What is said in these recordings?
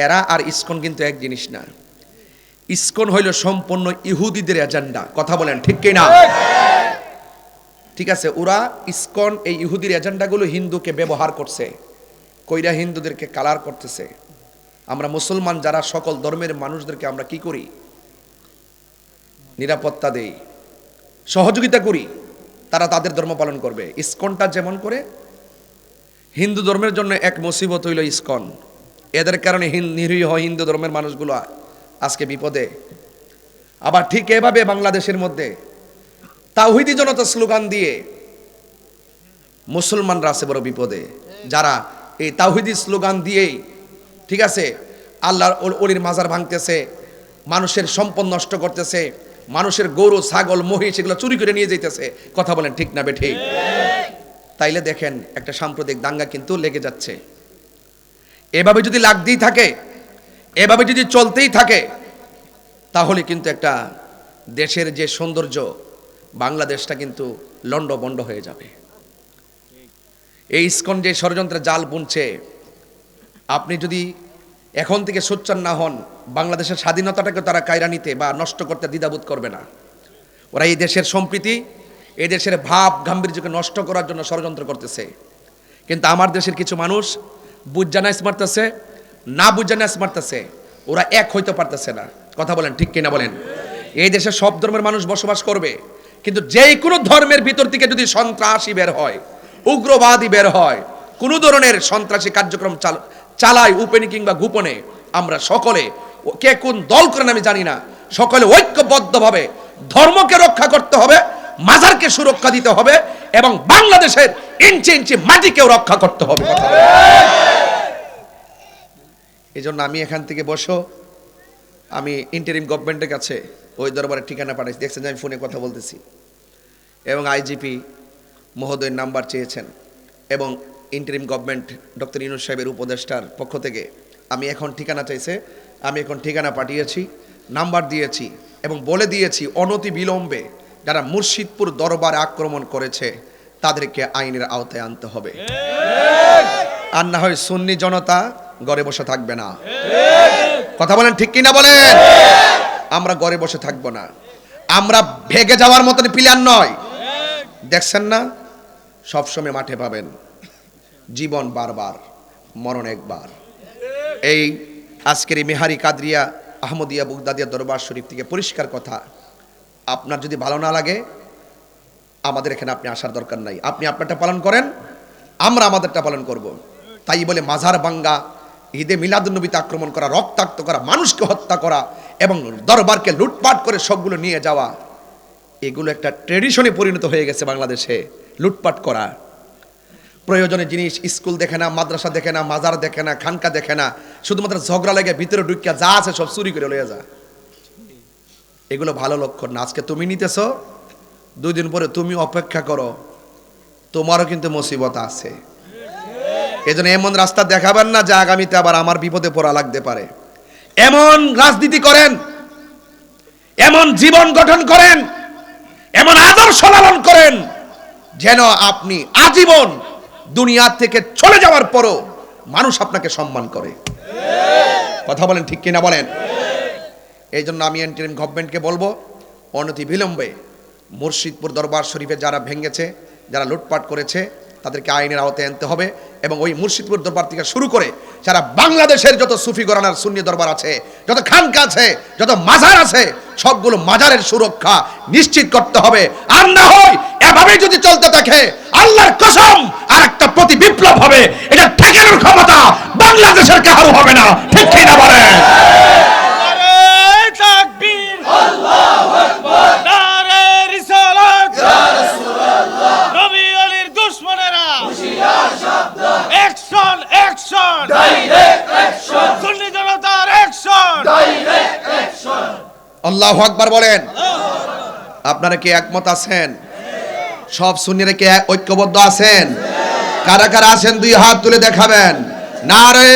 এরা আর ইসকন কিন্তু এক জিনিস না। ইসকন হইল সম্পূর্ণ ইহুদিদের এজেন্ডা। কথা বলেন ঠিক কি না? ঠিক আছে, ওরা ইসকন এই ইহুদির এজেন্ডাগুলো হিন্দুকে ব্যবহার করছে, কইরা হিন্দুদেরকে কালার করতেছে। আমরা মুসলমান যারা সকল ধর্মের মানুষদেরকে আমরা কি করি? নিরাপত্তা দেই, সহযোগিতা করি, তারা তাদের ধর্ম পালন করবে। ইসকনটা যেমন করে, হিন্দু ধর্মের জন্য এক মুসিবত হইল ইসকন। এদের কারণে নিরীহ হিন্দু ধর্মের মানুষগুলো আজকে বিপদে। আবার ঠিক এভাবে বাংলাদেশের মধ্যে তাওহীদি জনতা স্লোগান দিয়ে মুসলমানরা আছে বড় বিপদে, যারা এই তাওহীদি স্লোগান দিয়েই ঠিক আছে আল্লাহর ওলির মাজার ভাঙতেছে, মানুষের সম্পদ নষ্ট করতেছে, মানুষের গরু ছাগল মহিষ এগুলো চুরি করে নিয়ে যাইতেছে। কথা বলেন ঠিক না বেঠিক? তাইলে দেখেন একটা সাম্প্রদায়িক দাঙ্গা কিন্তু লেগে যাচ্ছে। এভাবে যদি লাগতেই থাকে, এভাবে যদি চলতেই থাকে, তাহলে কিন্তু একটা দেশের যে সৌন্দর্য, বাংলাদেশটা কিন্তু লন্ডভন্ড হয়ে যাবে। এই ইসকন যে ষড়যন্ত্রের জাল বুনছে, আপনি যদি এখন থেকে সোচ্চার না হন, বাংলাদেশের স্বাধীনতাটাকে তারা কায়রা নিতে বা নষ্ট করতে দ্বিধাবোধ করবে না। ওরা এই দেশের সম্প্রীতি, এই দেশের ভাব গাম্ভীর্যকে নষ্ট করার জন্য ষড়যন্ত্র করতেছে। কিন্তু আমার দেশের কিছু মানুষ বুঝজানাইস মারতেছে, না বুঝজানাইস মারতেছে, ওরা এক হইতে পারতেছে না। কথা বলেন ঠিক কিনা বলেন? এই দেশে সব ধর্মের মানুষ বসবাস করবে, কিন্তু যেই কোনো ধর্মের ভিতর থেকে যদি সন্ত্রাসী বের হয়, উগ্রবাদী বের হয়, কোনো ধরনের সন্ত্রাসী কার্যক্রম চালায় উপেনে কিংবা গোপনে, আমরা সকলে, কে কোন দল করেন আমি জানি না, সকলে ঐক্যবদ্ধভাবে ধর্মকে রক্ষা করতে হবে, মাজারকে সুরক্ষা দিতে হবে এবং বাংলাদেশের ইঞ্চি ইঞ্চি মাটিকেও রক্ষা করতে হবে। এই জন্য আমি এখান থেকে আমি ইন্টারিম গভর্নমেন্টের কাছে ওই দরবারের ঠিকানা পাঠাইছি। দেখছেন যে আমি ফোনে কথা বলতেছি, এবং আইজিপি মহোদয়ের নাম্বার চেয়েছেন, এবং ইন্টারিম গভর্নমেন্ট ডক্টর ইউনূস সাহেবের উপদেষ্টার পক্ষ থেকে আমি এখন ঠিকানা চাইছে, আমি এখন ঠিকানা পাঠিয়েছি, নাম্বার দিয়েছি এবং বলে দিয়েছি অনতি বিলম্বে যারা মুর্শিদপুর দরবারে আক্রমণ করেছে তাদেরকে আইনের আওতায় আনতে হবে। আর না হয় সুন্নি জনতা ঘরে বসে থাকবে না। কথা বলেন ঠিক কিনা বলেন? আমরা ঘরে বসে থাকবো না, আমরা ভেগে যাওয়ার মতন প্ল্যান নয়। দেখছেন না, সবসময় মাঠে পাবেন, জীবন বারবার, মরণ একবার। এই আজকের এই মেহারি কাদরিয়া আহমদিয়া বুগদাদিয়া দরবার শরীফ থেকে পরিষ্কার কথা, আপনার যদি ভালো না লাগে আমাদের এখানে আপনি আসার দরকার নাই। আপনি আপনারটা পালন করেন, আমরা আমাদেরটা পালন করব। তাই বলে মাজার ভাঙ্গা, ঈদে মিলাদুন্নবীতে আক্রমণ করা, রক্তাক্ত করা, মানুষকে হত্যা করা এবং দরবারকে লুটপাট করে সবগুলো নিয়ে যাওয়া, এগুলো একটা ট্রেডিশনে পরিণত হয়ে গেছে বাংলাদেশে। লুটপাট করা, প্রয়োজনীয় জিনিস স্কুল দেখে না, মাদ্রাসা দেখে না, মাজার দেখে না, খানকা দেখে না, শুধুমাত্র ঝগড়া লেগে ভিতরে ঢুকিয়া যা আছে সব চুরি করে লয়ে যা। এগুলো ভালো লক্ষণ না। আজকে তুমি নিতেছ, 2 দিন পরে তুমি অপেক্ষা করো, তোমারও কিন্তু মুসিবত আছে। এজন্য এমন রাস্তা দেখাবেন না যে আগামীতে আবার আমার বিপদে পড়া লাগতে পারে। এমন রাজনীতি করেন, এমন জীবন গঠন করেন, এমন আদর্শ লালন করেন যেন আপনি আজীবন দুনিয়া থেকে চলে যাওয়ার পরও মানুষ আপনাকে সম্মান করে। কথা বলেন ঠিক কিনা বলেন? এই জন্য আমি ইন্টারিম গভর্নমেন্টকে বলবো, অনতি বিলম্বে মুর্শিদপুর দরবার শরীফে যারা ভেঙেছে, যারা লুটপাট করেছে, তাদেরকে আইনের আওতায় আনতে হবে। এবং ওই মুর্শিদপুর দরবার থেকে শুরু করে সারা বাংলাদেশের যত সুফি ঘরানার সুন্নি দরবার আছে, যত খানকা আছে, যত মাজার আছে, সবগুলো মাজারের সুরক্ষা নিশ্চিত করতে হবে। আর না হয় এভাবে যদি চলতে থাকে, আল্লাহর কসম আর একটা প্রতি বিপ্লব হবে। এটা ঠেকানোর ক্ষমতা বাংলাদেশের কারো হবে না। ঠিক কি না বলেন? আল্লাহু আকবার বলেন। আপনারা কি একমত আছেন? সব সুন্নিরা কি ঐক্যবদ্ধ আছেন? কারা কারা আছেন 2 হাত তুলে দেখাবেন। নারে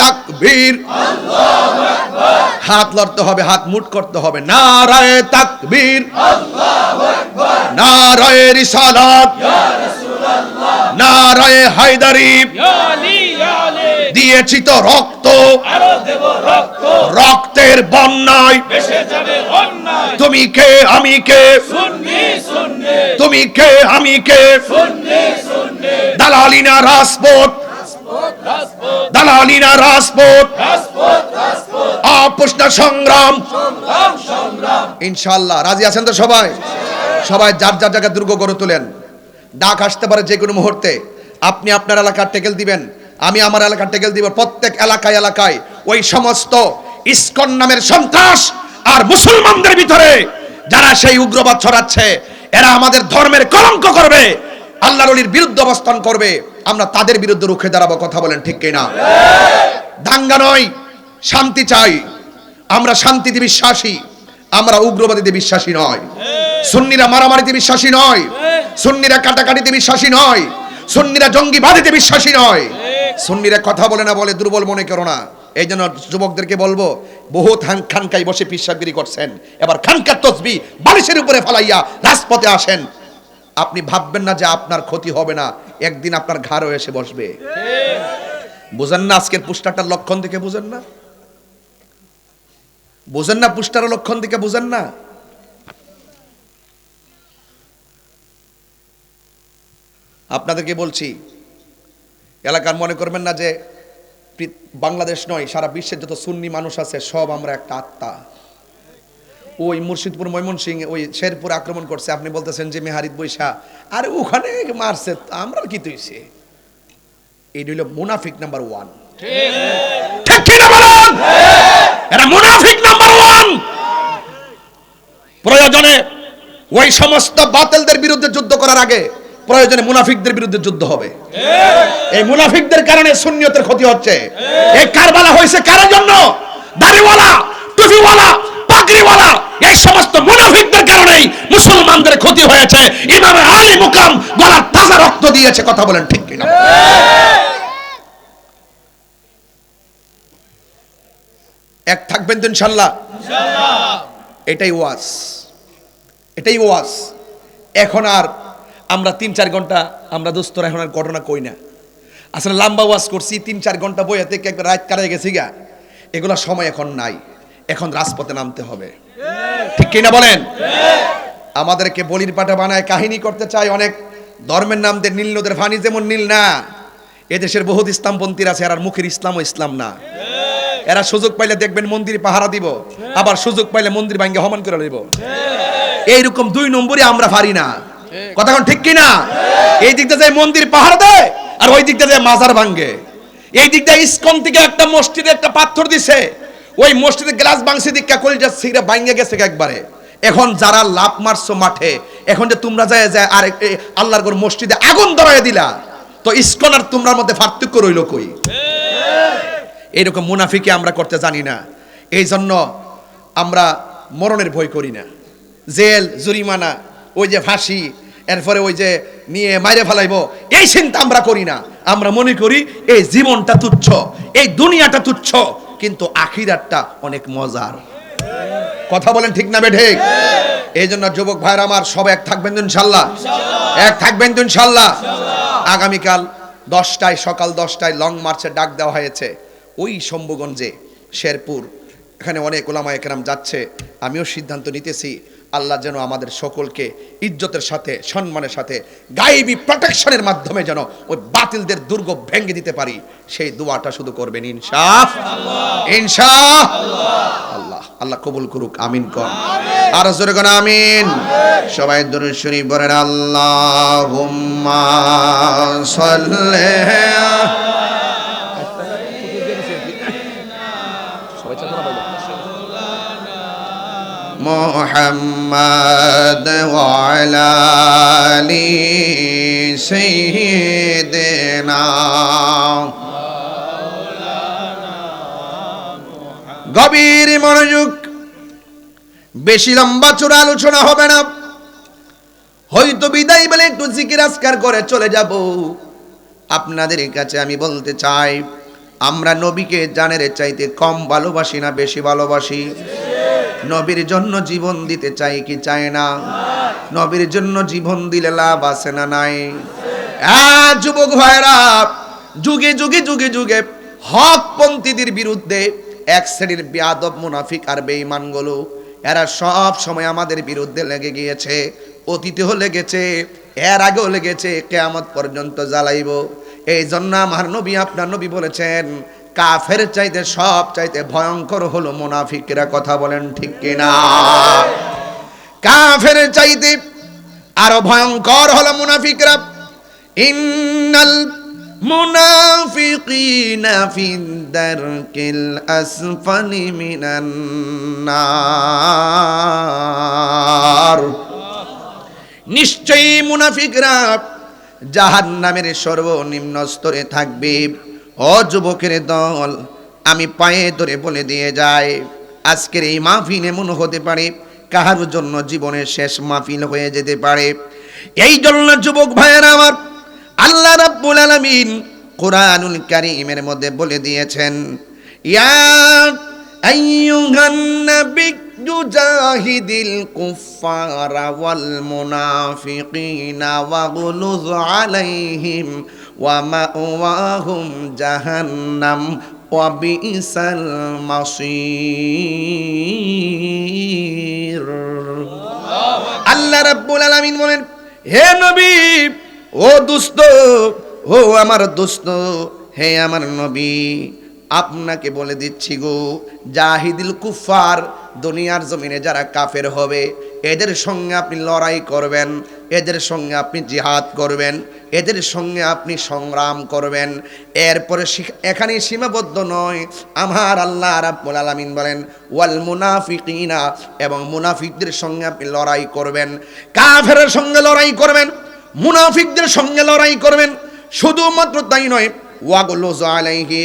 তাকবীর, আল্লাহু আকবার। হাত লড়তে হবে, হাত মুঠ করতে হবে। নারে তাকবীর, আল্লাহু আকবার। নারে রিসালাত, ইয়া রাসূলুল্লাহ। নারে হায়দারি, ইয়া আলী, ইয়া আলী। দিয়েছি তো রক্ত, আরো দেব রক্ত, রক্তের বন্যায় ভেসে যাবে অন্যায়। তুমি কে আমি কে, সুন্নি সুন্নি, তুমি কে আমি কে, সুন্নি সুন্নি, দালালি না রাজপথ, রাজপথ দালালি না রাজপথ, রাজপথ রাজপথ, আপোষ না সংগ্রাম। সংগ্রাম সংগ্রাম। ইনশাআল্লাহ রাজি আছেন তো সবাই? সবাই যার যার জায়গায় দুর্গ গড়ে তোলেন। ডাক আসতে পারে যে কোনো মুহূর্তে। আপনি আপনার এলাকার টেকেল দিবেন, আমি আমার এলাকার টেকেল দিব। প্রত্যেক এলাকায় এলাকায় ওই সমস্ত ইসকন নামের সন্ত্রাস আর মুসলমানদের ভিতরে যারা সেই উগ্রবাদ ছড়াচ্ছে, এরা আমাদের ধর্মের কলঙ্ক করবে, আল্লাহর ওলির বিরুদ্ধে অবস্থান করবে, আমরা তাদের বিরুদ্ধে রুখে দাঁড়াবো। কথা বলেন ঠিক কিনা? দাঙ্গা নয়, শান্তি চাই। আমরা শান্তিতে বিশ্বাসী, আমরা উগ্রবাদীতে বিশ্বাসী নয়। সুন্নিরা মারামারিতে বিশ্বাসী নয়, সুন্নিরা কাটাকাটিতে বিশ্বাসী নয়, সুন্নিরা জঙ্গিবাদীতে বিশ্বাসী নয়। সুন্নিরা কথা বলে না বলে দুর্বল মনে করো না। এই জন্য যুবকদেরকে বলবো, বহুত খানকায় বসে পিসাবগিরি করছেন, এবার খানকার তসবিহ বালিশের উপরে ফালাইয়া রাজপথে আসেন। আপনি ভাববেন না যে আপনার ক্ষতি হবে না, একদিন আপনার ঘাড়ও এসে বসবে। বুঝেন না আজকের পুস্টারটার লক্ষণ থেকে? বুঝেন না? বুঝেন না পুস্টারের লক্ষণ থেকে? বুঝেন না? আপনাদেরকে বলছি, এলাকার মনে করবেন না যে বাংলাদেশ নয়, সারা বিশ্বের যত সুন্নি মানুষ আছে সব আমরা একটা আত্মা। ওই মুর্শিদপুর ময়মনসিংহ ওই শেরপুর আক্রমণ করছে, আপনি বলতেছেন যে মেহারিত বৈশা, আর ওখানে মারছে, আমরা কি তৈছে? এই হইল মুনাফিক নাম্বার 1। ঠিক কি না বলেন? এরা মুনাফিক নাম্বার 1। প্রয়োজনে ওই সমস্ত বাতিলদের বিরুদ্ধে যুদ্ধ করার আগে প্রয়োজনে মুনাফিকদের বিরুদ্ধে যুদ্ধ হবে। এই মুনাফিকদের কারণে সুন্নিয়তের ক্ষতি হচ্ছে। এই কারবালা হয়েছে কার জন্য? দাড়িওয়ালা, টুপিওয়ালা, পাগড়িওয়ালা, এই সমস্ত মুনাফিকদের কারণেই মুসলমানদের ক্ষতি হয়েছে। ইমাম আলী মুকাম গলার তাজা রক্ত দিয়েছে। কথা বলেন ঠিক কিনা? এক থাকবেন তো ইনশাআল্লাহ? এটাই ওয়াজ, এটাই ওয়াজ। এখন আর আমরা 3-4 ঘন্টা আমরা দোস্তরা এখন আর ঘটনা কই না। আসলে লম্বা ওয়াজ করছি, 3-4 ঘন্টা বইয়া থেকে একবার রাত কাটাই গেছি গা, এগুলা সময় এখন নাই। এখন রাজপথে নামতে হবে। ঠিক কিনা বলেন? আমাদেরকে বলির পাঠা বানায় কাহিনী করতে চায় অনেক ধর্মের নাম দিয়ে। নীল নদের পানি যেমন নীল না, এদেশের বহুত ইসলামপন্থীরা আছে, আর মুখের ইসলামও ইসলাম না। এরা সুযোগ পাইলে দেখবেন মন্দির পাহারা দিব, আবার সুযোগ পাইলে মন্দির ভাঙ্গে হমান করে লইব। এইরকম 2 নম্বরই আমরা পারি না। কথা কোন ঠিক কিনা? এই দিকটা যায় মন্দির পাহারা দেয়, আর ওই দিকটা যায় মাজার ভাঙ্গে। এই দিকটা ইসকন থেকে একটা মসজিদে একটা পাথর দিছে, ওই মসজিদে গ্লাস ভাঙছে দিকা কলিজা ছিঁড়ে ভাঙ্গে গেছে একবারে। এখন যারা লাভ মারছো মাঠে, এখন যে তোমরা যায় আর আল্লাহর ঘর মসজিদে আগুন ধরায় দিলা, তো ইসকন আর তোমরার মধ্যে পার্থক্য রইল কই? এইরকম মুনাফিকি আমরা করতে জানি না। এই জন্য আমরা মরণের ভয় করি না। জেল, জরিমানা, ওই যে ফাঁসি, এরপরে ওই যে নিয়ে মাইরে ফেলাইবো, এই চিন্তা আমরা করি না। আমরা মনে করি এই জীবনটা তুচ্ছ, এই দুনিয়াটা তুচ্ছ, কিন্তু আখিরাতটা অনেক মজার। কথা বলেন ঠিক না বেঠিক? এই জন্য যুবক ভাইরা আমার, সব এক থাকবেন তো ইনশাআল্লাহ? এক থাকবেন তো ইনশাআল্লাহ? আগামীকাল 10টায়, সকাল 10টায় লং মার্চের ডাক দেওয়া হয়েছে। ওই শম্ভুগঞ্জে, শেরপুর, এখানে অনেক ওলামায়ে কেরাম যাচ্ছে। আমিও সিদ্ধান্ত নিতেছি, আল্লাহ যেন আমাদের সকলকে ইজ্জতের সাথে, সম্মানের সাথে, গায়েবী প্রোটেকশনের মাধ্যমে যেন ওই বাতিলদের দুর্গ ভেঙে দিতে পারি, সেই দোয়াটা শুধু করবেন ইনশাআল্লাহ। ইনশাআল্লাহ। আল্লাহ কবুল করুক। আমিন কোন। আর জোরে কোন আমিন। সবাই দরুদ শরীফ পড়েন। আল্লাহুম্মা সাল্লি মুহাম্মাদ ওয়া আলা আলি সাইয়্যিদিনা। গভীর মনোযোগ, বেশি লম্বা চূড়া আলোচনা হবে না। হয়তো বিদায় বলে একটু জিকির আজকার করে চলে যাব। আপনাদের কাছে আমি বলতে চাই, আমরা নবীকে জানের চাইতে কম ভালোবাসি না বেশি ভালোবাসি? নবীর জন্য জীবন দিতে চাই কি চাই না? নবীর জন্য জীবন দিলে লাভ আছে না নাই? যুবক ভাইরা, যুগে যুগে যুগে যুগে হকপন্থীদের বিরুদ্ধে এক শ্রেণীর বেয়াদব মুনাফিক আর বেঈমানগুলো এরা সব সময় আমাদের বিরুদ্ধে লেগে গিয়েছে, অতীতেও লেগেছে, এর আগেও লেগেছে, কিয়ামত পর্যন্ত জ্বালাইব। এই জন্য আমার নবী, আপনার নবী বলেছেন, কাফের চাইতে সব চাইতে ভয়ঙ্কর হলো মুনাফিকরা। কথা বলেন ঠিক কিনা? কাফের চাইতে আরো ভয়ঙ্কর হলো মুনাফিকরা। ইন্নাল মুনাফিকিনা ফিদ দারকিল আসফালি মিনান নার। নিশ্চয়ই মুনাফিকরা জাহান্নামের সর্বনিম্ন স্তরে থাকবে। ও যুবকের দল, আমি পায়ে ধরে বলে দিয়ে যাই, আজকের এই মাহফিল এমন হতে পারে কাহার জন্য জীবনের শেষ মাহফিল হয়ে যেতে পারে। এই জন্য যুবক ভাইয়েরা আমার, আল্লাহ রাব্বুল আলামিন কোরআনুল কারীমের মধ্যে বলে দিয়েছেন, ইয়া আইয়ুহান নাবিয়্যু জাহিদিল কুফফারা ওয়াল মুনাফিকিনা ওয়াগলুয আলাইহিম ওয়া মাওয়াহুম জাহান্নাম ওয়া বিসাল মাসীর। আল্লাহ রাব্বুল আলামিন বলেন, হে নবী, ও দোস্ত, ও আমার দোস্ত, হে আমার নবী, আপনাকে বলে দিচ্ছি গো, জাহিদুল কুফার, দুনিয়ার জমিনে যারা কাফের হবে এদের সঙ্গে আপনি লড়াই করবেন, এদের সঙ্গে আপনি জিহাদ করবেন, এদের সঙ্গে আপনি সংগ্রাম করবেন। এরপরে এখানে সীমাবদ্ধ নয়, আমার আল্লাহ রাব্বুল আলামিন বলেন ওয়াল মুনাফিকিনা, এবং মুনাফিকদের সঙ্গে আপনি লড়াই করবেন, কাফেরের সঙ্গে লড়াই করবেন, মুনাফিকদের সঙ্গে লড়াই করবেন। শুধুমাত্র তাই নয়, ওয়াগলুয আলাইহি,